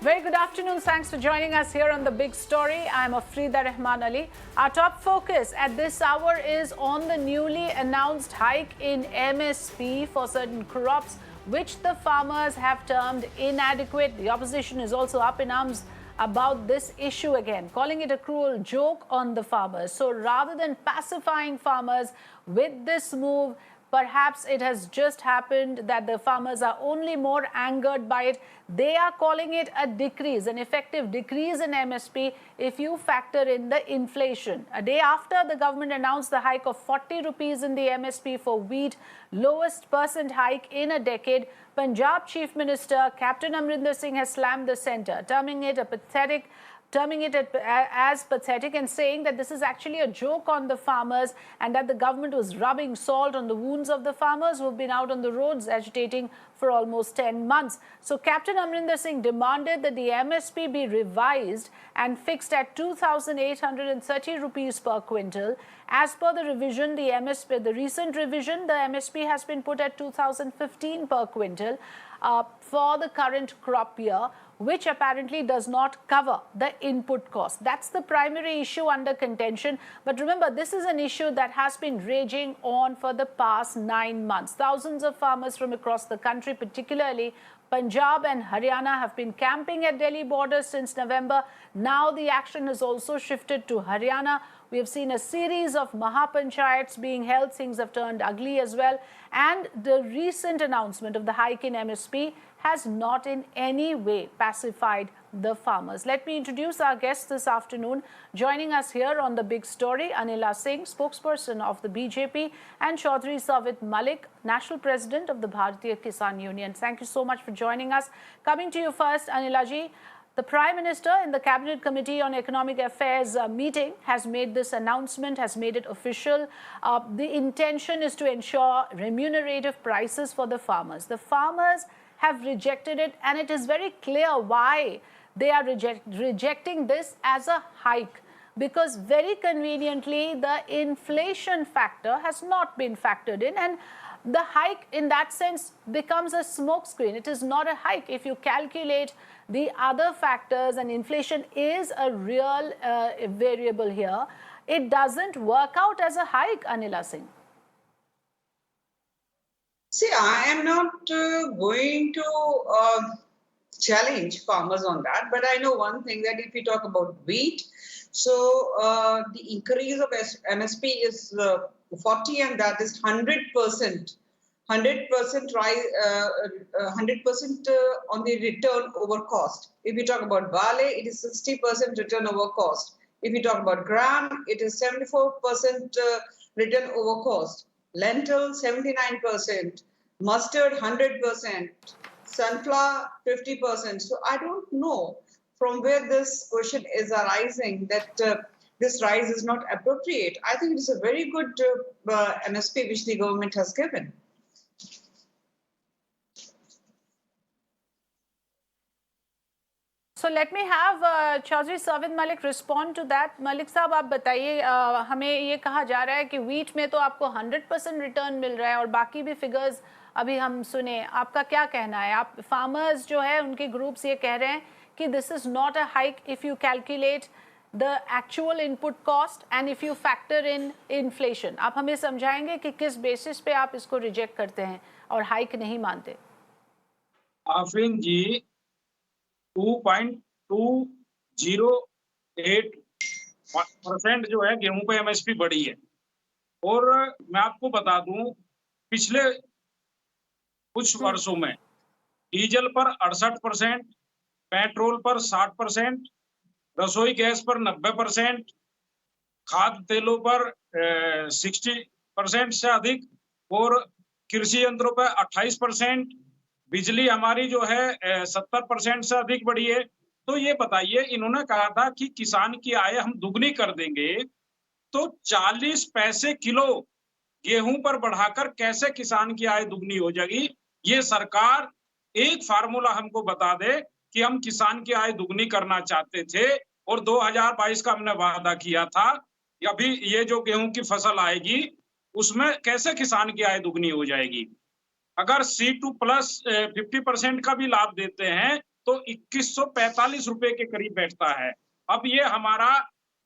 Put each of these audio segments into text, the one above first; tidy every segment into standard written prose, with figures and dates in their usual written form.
Very good afternoon. Thanks for joining us here on The Big Story. I'm Afrida Rahman Ali. Our top focus at this hour is on the newly announced hike in MSP for certain crops, which the farmers have termed inadequate. The opposition is also up in arms about this issue again, calling it a cruel joke on the farmers. So rather than pacifying farmers with this move, perhaps it has just happened that the farmers are only more angered by it. They are calling it a decrease, an effective decrease in MSP if you factor in the inflation. A day after the government announced the hike of 40 rupees in the MSP for wheat, lowest percent hike in a decade, Punjab Chief Minister Captain Amarinder Singh has slammed the centre, terming it as pathetic and saying that this is actually a joke on the farmers and that the government was rubbing salt on the wounds of the farmers who have been out on the roads agitating for almost 10 months. So Captain Amarinder Singh demanded that the MSP be revised and fixed at 2,830 rupees per quintal. As per the revision, the recent revision, the MSP has been put at 2,015 per quintal for the current crop year, which apparently does not cover the input cost. That's the primary issue under contention. But remember, this is an issue that has been raging on for the past 9 months. Thousands of farmers from across the country, particularly Punjab and Haryana, have been camping at Delhi borders since November. Now the action has also shifted to Haryana. We have seen a series of Mahapanchayats being held. Things have turned ugly as well. And the recent announcement of the hike in MSP has not in any way pacified the farmers. Let me introduce our guests this afternoon. Joining us here on The Big Story, Amarinder Singh, spokesperson of the BJP, and Chaudhry Savit Malik, National President of the Bharatiya Kisan Union. Thank you so much for joining us. Coming to you first, Amarinder ji, the Prime Minister in the Cabinet Committee on Economic Affairs meeting has made this announcement, has made it official. The intention is to ensure remunerative prices for the farmers. The farmers have rejected it, and it is very clear why they are rejecting this as a hike, because very conveniently the inflation factor has not been factored in, and the hike in that sense becomes a smokescreen. It is not a hike. If you calculate the other factors, and inflation is a real variable here, it doesn't work out as a hike, Amarinder Singh. See, I am not going to challenge farmers on that, but I know one thing, that if we talk about wheat, so the increase of MSP is 40, and that is 100%. 100% rise, 100% on the return over cost. If we talk about barley, it is 60% return over cost. If we talk about gram, it is 74% return over cost. Lentil 79%, mustard 100%, sunflower 50%. So I don't know from where this question is arising, that this rise is not appropriate. I think it is a very good MSP which the government has given. So let me have Chaudhry Savit Malik respond to that. Malik साहब, आप बताइए, हमें ये कहा जा रहा है कि वीट में तो आपको 100% रिटर्न मिल रहा है और बाकी भी फिगर्स अभी हम सुने. आपका क्या कहना है? आप फार्मर्स जो है उनके ग्रुप्स ये कह रहे हैं कि this is not a hike if you calculate the actual input cost and if you factor in inflation. आप हमें समझाएंगे कि किस बेसिस पे आप इसको रिजेक्ट करते हैं और हाइक नहीं मानते? आफरीन जी, 2.208% जो है गेहूं पे एमएसपी बढ़ी है. और मैं आपको बता दूं, पिछले कुछ वर्षों में डीजल पर 68%, पेट्रोल पर 60%, रसोई गैस पर 90%, खाद्य तेलों पर 60% से अधिक, और कृषि यंत्रों पर 28%, बिजली हमारी जो है 70% से अधिक बढ़ी है. तो ये बताइए, इन्होंने कहा था कि किसान की आय हम दुगनी कर देंगे, तो 40 पैसे किलो गेहूं पर बढ़ाकर कैसे किसान की आय दुगनी हो जाएगी? ये सरकार एक फार्मूला हमको बता दे कि हम किसान की आय दुगनी करना चाहते थे और 2022 का हमने वादा किया था, अभी ये जो गेहूं की फसल आएगी उसमें कैसे किसान की आय दुगनी हो जाएगी? अगर C2+ 50% का भी लाभ देते हैं तो 2145 रुपए के करीब बैठता है। अब ये हमारा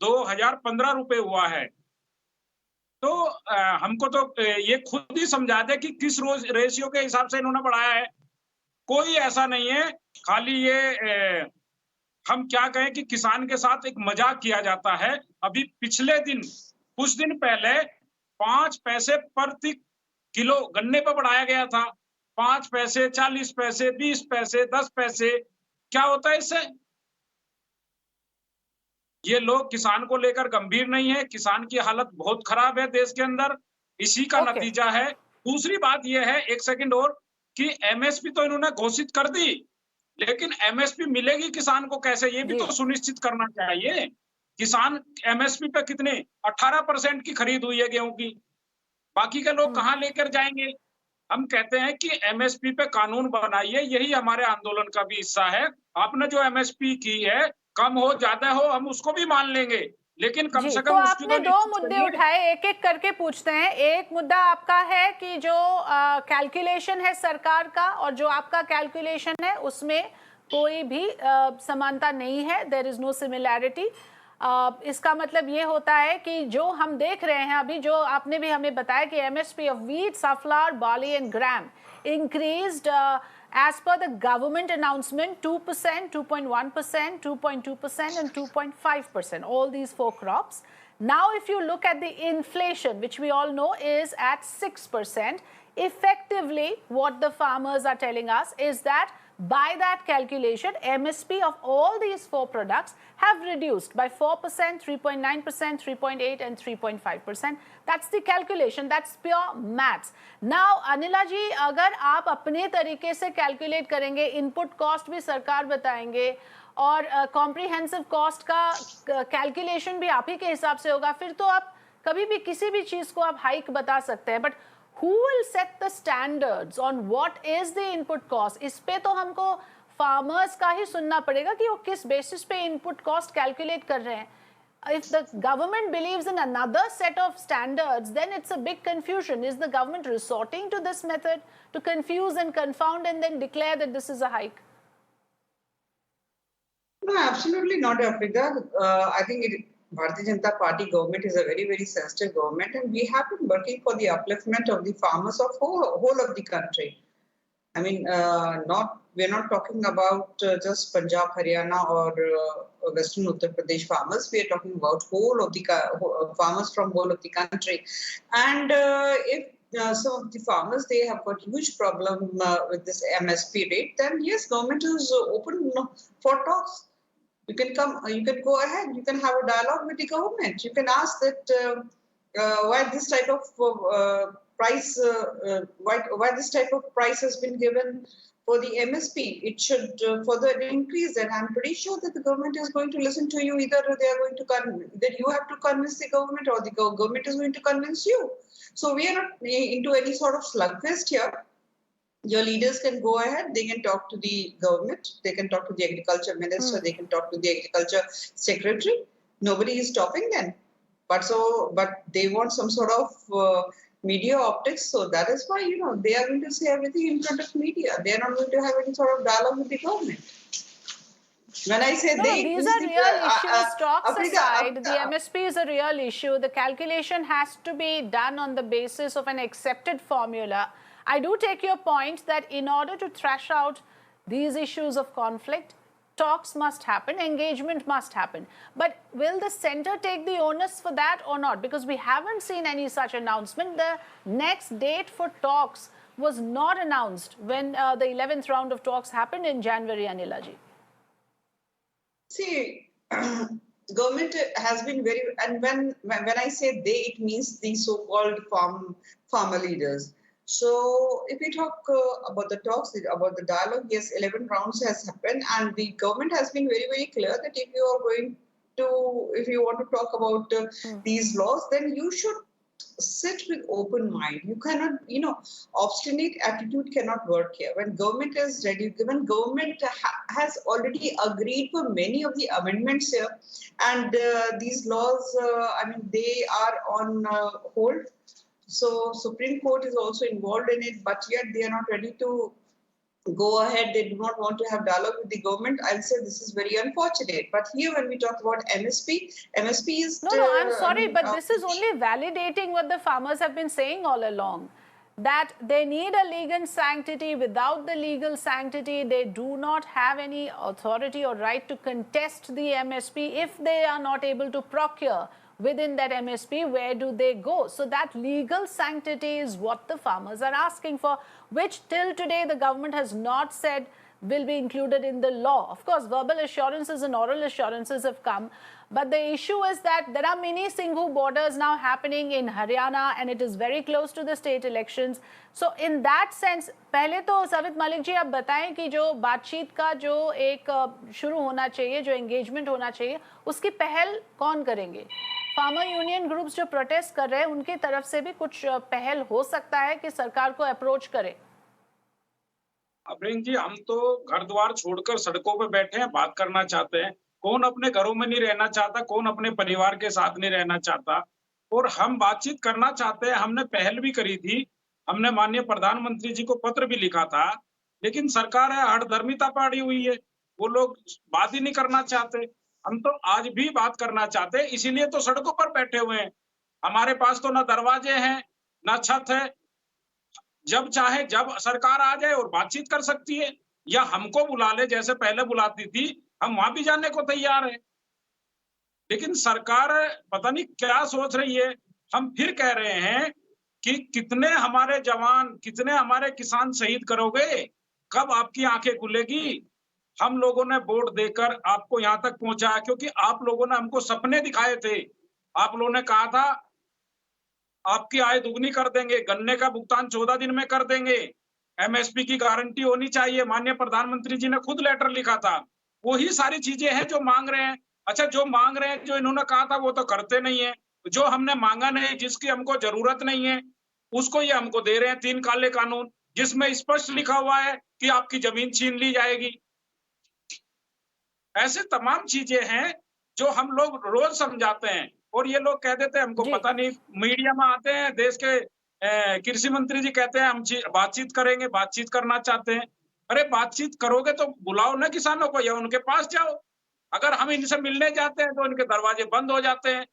2015 रुपए हुआ है। तो हमको तो ये खुद ही समझा दे कि किस रोज रेशियो के हिसाब से इन्होंने बढ़ाया है। कोई ऐसा नहीं है, खाली ये हम क्या कहें कि किसान के साथ एक मजाक किया जाता है। अभी पिछले दिन, कुछ दिन पहले 5 पैसे प्रति किलो गन्ने पर बढ़ाया गया था। 5 पैसे, 40 पैसे, 20 पैसे, 10 पैसे, क्या होता है इससे? ये लोग किसान को लेकर गंभीर नहीं है। किसान की हालत बहुत खराब है देश के अंदर, इसी का नतीजा है। दूसरी बात ये है, एक सेकंड और, कि एमएसपी तो इन्होंने घोषित कर दी, लेकिन एमएसपी मिलेगी किसान को कैसे, ये भी तो सुनिश्चित करना चाहिए। किसान एमएसपी पे कितने 18% की खरीद हुई है गेहूं की, बाकी के लोग कहां लेकर जाएंगे? हम कहते हैं कि एमएसपी पे कानून बनाइए, यही हमारे आंदोलन का भी हिस्सा है। आपने जो एमएसपी की है, कम हो ज्यादा हो हम उसको भी मान लेंगे, लेकिन कम से कम तो उसकी आपने दो मुद्दे उठाए, एक एक करके पूछते हैं। एक मुद्दा आपका है कि जो कैलकुलेशन है सरकार का और जो आपका कैलकुलेशन है उसमें कोई भी समानता नहीं है, देयर इज नो सिमिलैरिटी। इसका मतलब ये होता है कि जो हम देख रहे हैं अभी, जो आपने भी हमें बताया कि MSP of wheat, sunflower, barley and gram increased as per the government announcement 2%, 2.1%, 2.2% and 2.5%, all these four crops. Now if you look at the inflation, which we all know is at 6%, effectively what the farmers are telling us is that by that calculation, MSP of all these four products have reduced by 4%, 3.9%, 3.8% and 3.5%. That's the calculation. That's pure maths. Now, Anila ji, अगर आप अपने तरीके से calculate करेंगे, input cost भी सरकार बताएंगे और कॉम्प्रिहेंसिव कॉस्ट का कैलकुलेशन भी आप ही के हिसाब से होगा, फिर तो आप कभी भी किसी भी चीज़ को आप हाइक बता सकते हैं। But who will set the standards on what is the input cost? इस पे तो हमको farmers का ही सुनना पड़ेगा कि वो किस basis पे input cost calculate कर रहे हैं। If the government believes in another set of standards, then it's a big confusion. Is the government resorting to this method to confuse and confound and then declare that this is a hike? No, absolutely not, Afrida. I think Bharatiya Janata Party government is a very, very sensitive government, and we have been working for the upliftment of the farmers of whole of the country. I mean, we're not talking about just Punjab, Haryana, or Western Uttar Pradesh farmers. We are talking about whole of the farmers from whole of the country. And if some of the farmers, they have got huge problem with this MSP rate, then yes, government is open for talks. You can come, you can go ahead, you can have a dialogue with the government. You can ask that why this type of price, why this type of price has been given for the MSP. It should further increase, and I'm pretty sure that the government is going to listen to you. Either they are going to that you have to convince the government, or the government is going to convince you. So we are not into any sort of slugfest here. Your leaders can go ahead, they can talk to the government, they can talk to the agriculture minister, they can talk to the agriculture secretary. Nobody is stopping them. But they want some sort of media optics, so that is why, they are going to say everything in front of media. They are not going to have any sort of dialogue with the government. When I say these are real issues. Talks aside, the MSP is a real issue. The calculation has to be done on the basis of an accepted formula. I do take your point that in order to thrash out these issues of conflict, talks must happen, engagement must happen. But will the center take the onus for that or not? Because we haven't seen any such announcement. The next date for talks was not announced when the 11th round of talks happened in January, Anilaji. See, government has been very, and when I say they, it means the so-called farmer leaders. So if we talk about the talks, about the dialogue, yes, 11 rounds has happened, and the government has been very, very clear that if you want to talk about these laws, then you should sit with open mind. You cannot, obstinate attitude cannot work here. When government is ready, when government has already agreed for many of the amendments here, and these laws, they are on hold. So Supreme Court is also involved in it, but yet they are not ready to go ahead, they do not want to have dialogue with the government, I'll say this is very unfortunate. But here when we talk about MSP, MSP is No, I'm sorry, but this is only validating what the farmers have been saying all along. That they need a legal sanctity. Without the legal sanctity, they do not have any authority or right to contest the MSP. If they are not able to procure within that MSP, where do they go? So that legal sanctity is what the farmers are asking for, which till today the government has not said will be included in the law. Of course, verbal assurances and oral assurances have come, but the issue is that there are many Singhu borders now happening in Haryana, and it is very close to the state elections. So in that sense, पहले तो सवित मलिक जी आप बताएं कि जो बातचीत का जो एक शुरू होना चाहिए, जो एंगेजमेंट होना चाहिए, उसकी पहल कौन करेंगे? फार्मर यूनियन ग्रुप्स जो प्रोटेस्ट कर रहे हैं, उनकी तरफ से भी कुछ पहल हो सकता है कि सरकार को अप्रोच करे? अमरीन जी, हम तो घर द्वार छोड़कर सड़कों पे बैठे हैं, बात करना चाहते हैं। कौन अपने घरों में नहीं रहना चाहता, कौन अपने परिवार के साथ नहीं रहना चाहता, और हम बातचीत करना चाहते हैं। हमने पहल भी करी थी, हमने माननीय प्रधानमंत्री जी को पत्र भी लिखा था, लेकिन सरकार है हठधर्मिता पड़ी हुई है, वो लोग बात ही नहीं करना चाहते। हम तो आज भी बात करना चाहते हैं, इसीलिए तो सड़कों पर बैठे हुए हैं। हमारे पास तो ना दरवाजे हैं, ना छत है। जब चाहे जब सरकार आ जाए और बातचीत कर सकती है, या हमको बुला ले जैसे पहले बुलाती थी, हम वहां भी जाने को तैयार हैं। लेकिन सरकार पता नहीं क्या सोच रही है। हम फिर कह रहे हैं कि कितने हमारे जवान, कितने हमारे किसान शहीद करोगे, कब आपकी आंखें खुलेगी? हम लोगों ने वोट देकर आपको यहाँ तक पहुंचाया, क्योंकि आप लोगों ने हमको सपने दिखाए थे। आप लोगों ने कहा था आपकी आय दुगनी कर देंगे, गन्ने का भुगतान 14 दिन में कर देंगे, एमएसपी की गारंटी होनी चाहिए। माननीय प्रधानमंत्री जी ने खुद लेटर लिखा था। वही सारी चीजें हैं जो मांग रहे हैं। अच्छा, जो मांग रहे हैं, जो इन्होंने कहा था वो तो करते नहीं है। जो हमने मांगा नहीं, जिसकी हमको जरूरत नहीं है, उसको ये हमको दे रहे हैं 3 काले कानून, जिसमें स्पष्ट लिखा हुआ है कि आपकी जमीन छीन ली जाएगी। ऐसे तमाम चीजें हैं जो हम लोग रोज समझाते हैं, और ये लोग कह देते हैं हमको पता नहीं। मीडिया में आते हैं, देश के कृषि मंत्री जी कहते हैं हम बातचीत करेंगे, बातचीत करना चाहते हैं। अरे बातचीत करोगे तो बुलाओ ना किसानों को, या उनके पास जाओ। अगर हम इनसे मिलने जाते हैं तो इनके दरवाजे बंद हो जाते हैं,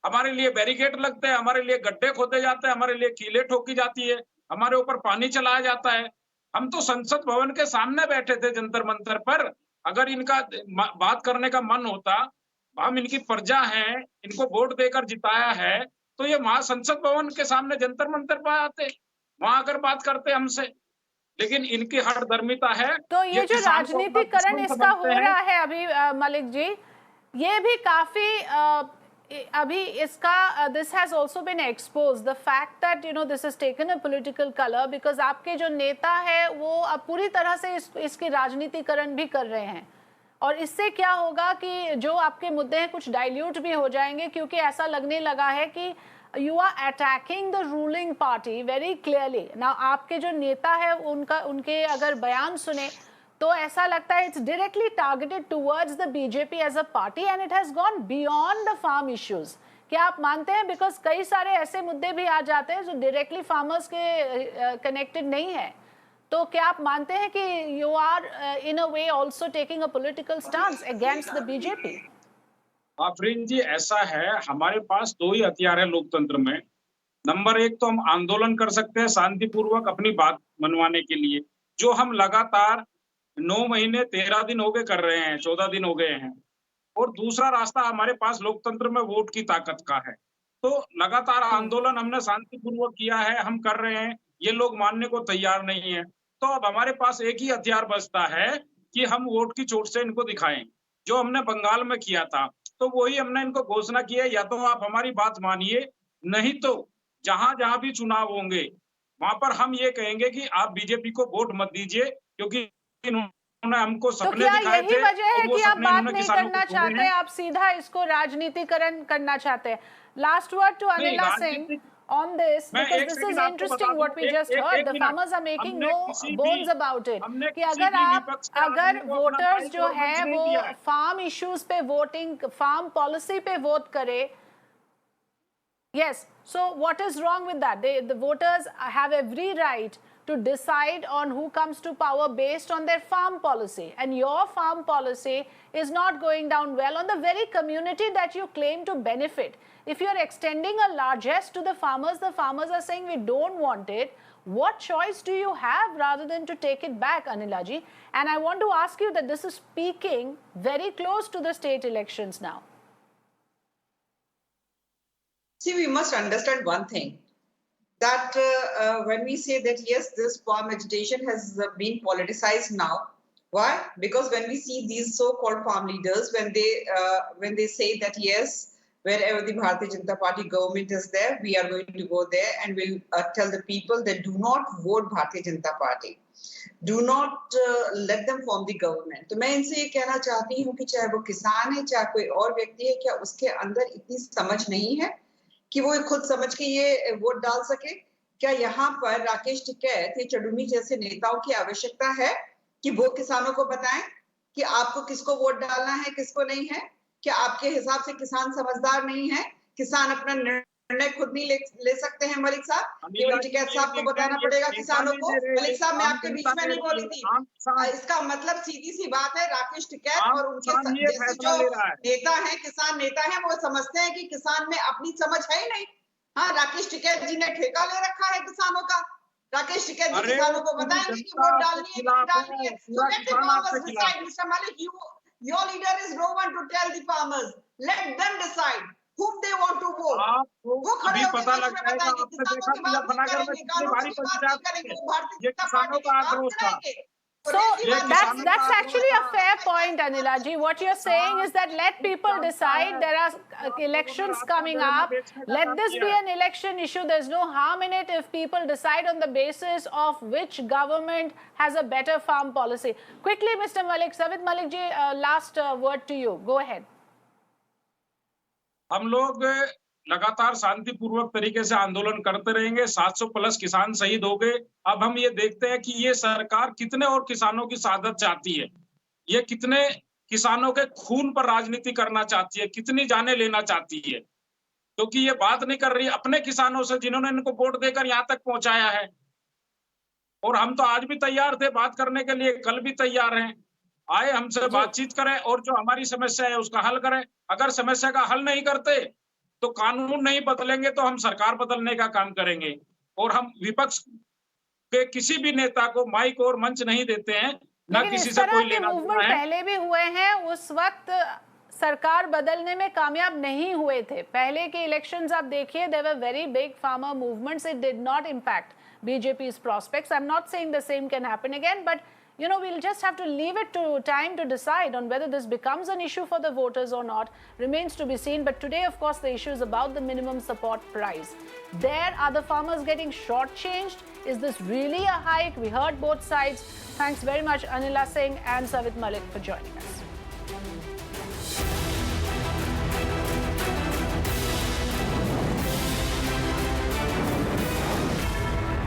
हमारे लिए बैरिकेड लगते हैं, हमारे लिए गड्ढे खोदे जाते हैं, हमारे लिए कीले ठोकी जाती है, हमारे ऊपर पानी चलाया जाता है। हम तो संसद भवन के सामने बैठे थे जंतर मंतर पर। अगर इनका बात करने का मन होता, हम इनकी प्रजा हैं, इनको वोट देकर जिताया है, तो ये वहां संसद भवन के सामने जंतर मंतर पर आते, वहां आकर बात करते हमसे। लेकिन इनकी हठधर्मिता है। तो ये जो राजनीतिकरण इसका हो रहा है अभी मलिक जी, ये भी काफी अभी इसका this has also been expose the fact that you know this is taken a political colour, because आपके जो नेता है वो अब पूरी तरह से इसकी राजनीतिकरण भी कर रहे हैं, और इससे क्या होगा कि जो आपके मुद्दे हैं कुछ डाइल्यूट भी हो जाएंगे, क्योंकि ऐसा लगने लगा है कि you are attacking the ruling party very clearly ना। आपके जो नेता है उनके अगर बयान सुने तो ऐसा लगता है it's directly targeted towards the BJP as a party, and it has gone beyond the farm issues. क्या आप मानते हैं, बिकॉज कई सारे ऐसे मुद्दे भी आ जाते हैं जो डायरेक्टली फार्मर्स के कनेक्टेड नहीं है, तो क्या आप मानते हैं कि you are in a way also taking a political stance against the BJP? Afreen ji, ऐसा है, हमारे पास 2 ही हथियार है लोकतंत्र में। नंबर 1 तो हम आंदोलन कर सकते हैं शांतिपूर्वक अपनी बात मनवाने के लिए, जो हम लगातार 9 महीने 13 दिन हो गए कर रहे हैं, 14 दिन हो गए हैं। और दूसरा रास्ता हमारे पास लोकतंत्र में वोट की ताकत का है। तो लगातार आंदोलन हमने शांतिपूर्वक किया है, हम कर रहे हैं, ये लोग मानने को तैयार नहीं है। तो अब हमारे पास एक ही हथियार बचता है कि हम वोट की चोट से इनको दिखाएं, जो हमने बंगाल में किया था। तो वही हमने इनको घोषणा की है, या तो आप हमारी बात मानिए, नहीं तो जहां-जहां भी चुनाव होंगे, वहां पर हम ये कहेंगे कि आप बीजेपी को वोट मत दीजिए, क्योंकि उन्होंने हमको तो सपने क्या दिखाए यही थे, वजह है और वो कि आप सपने बात इन्होंने नहीं किसानों करना को पूरे चाहते, हैं। आप सीधा इसको राजनीतिकरण करना चाहते हैं? लास्ट वर्ड टू नहीं, अनिला सिंह on this, मैं because एक this is सेकंड आपको बता interesting दूं, what we just heard. The minute, farmers are making हमने no किसी bones भी about it हमने कि किसी भी अगर विपक्ष के आदमी को अपना वोटर्स माइक जो और मंच है नहीं वो दिया है। फार्म इश्यूज पे वोटिंग, फार्म पॉलिसी पे वोट करे, yes, so what is wrong with that? The voters have every right to decide on who comes to power based on their farm policy. And your farm policy is not going down well on the very community that you claim to benefit. If you're extending a largesse to the farmers are saying we don't want it. What choice do you have rather than to take it back, Anilaji? And I want to ask you that this is speaking very close to the state elections now. See, we must understand one thing, that when we say that, yes, this farm agitation has been politicized now. Why? Because when we see these so-called farm leaders, when they say that, yes, wherever the Bharatiya Janata Party government is there, we are going to go there and we'll tell the people that do not vote Bharatiya Janata Party. Do not let them form the government. तो मैं इनसे ये कहना चाहती हूँ कि चाहे वो किसान है, चाहे कोई और व्यक्ति है, क्या उसके अंदर इतनी समझ नहीं है कि वो खुद समझ के ये वोट डाल सके? क्या यहाँ पर राकेश टिकैत या चडुमी जैसे नेताओं की आवश्यकता है कि वो किसानों को बताएं कि आपको किसको वोट डालना है, किसको नहीं है? क्या आपके हिसाब से किसान समझदार नहीं है? किसान अपना निर्णय खुद नहीं ले सकते हैं? मलिक साहब, केवल टिकैत साहब को बताना पड़ेगा किसानों को? मलिक साहब, मैं आपके बीच में नहीं बोली थी। इसका मतलब सीधी सी बात है, राकेश टिकैत और उनके जैसे जो नेता हैं, किसान नेता हैं, वो समझते हैं कि किसान में अपनी समझ है ही नहीं। हाँ, राकेश टिकैत जी ने ठेका ले रखा है किसानों का। राकेश टिकैत जी किसानों को बताएंगे कि वोट डालनी है कि नहीं डालनी है। So let the farmers decide, Mr. Malik. Your leader is no one to tell the farmers. Let them decide whom they want to vote. वो खड़े होकर पता लग जाएगा, आपने देखा मुजफ्फरनगर में कितनी भारी पंचायत करेंगे, वो भारतीय जनता पार्टी का आक्रोश था। So that's actually a fair point, Anilaji. What you're saying is that let people decide. There are elections coming up. Let this be an election issue. There's no harm in it if people decide on the basis of which government has a better farm policy. Quickly, Mr. Malik, Savit Malik ji, last word to you. Go ahead. हम लोग लगातार शांतिपूर्वक तरीके से आंदोलन करते रहेंगे। 700 plus किसान शहीद हो गए। अब हम ये देखते हैं कि ये सरकार कितने और किसानों की शहादत चाहती है, ये कितने किसानों के खून पर राजनीति करना चाहती है, कितनी जानें लेना चाहती है, क्योंकि ये बात नहीं कर रही अपने किसानों से जिन्होंने इनको वोट देकर यहाँ तक पहुंचाया है। और हम तो आज भी तैयार थे बात करने के लिए, कल भी तैयार हैं। आए हमसे बातचीत करें और जो हमारी समस्या है उसका हल करें। अगर समस्या का हल नहीं करते तो कानून नहीं बदलेंगे तो हम सरकार बदलने का काम करेंगे। और हम विपक्ष के किसी भी नेता को माइक और मंच नहीं देते हैं, ना किसी से कोई लेना देना है। पहले भी हुए हैं, उस वक्त सरकार बदलने में कामयाब नहीं हुए थे। पहले के इलेक्शंस आप देखिए, there were very big farmer movements, it did not impact BJP's prospects. I'm not saying the same can happen again, but you know, we'll just have to leave it to time to decide on whether this becomes an issue for the voters or not. Remains to be seen. But today, of course, the issue is about the minimum support price. There are the farmers getting shortchanged. Is this really a hike? We heard both sides. Thanks very much, Anila Singh and Savit Malik, for joining us.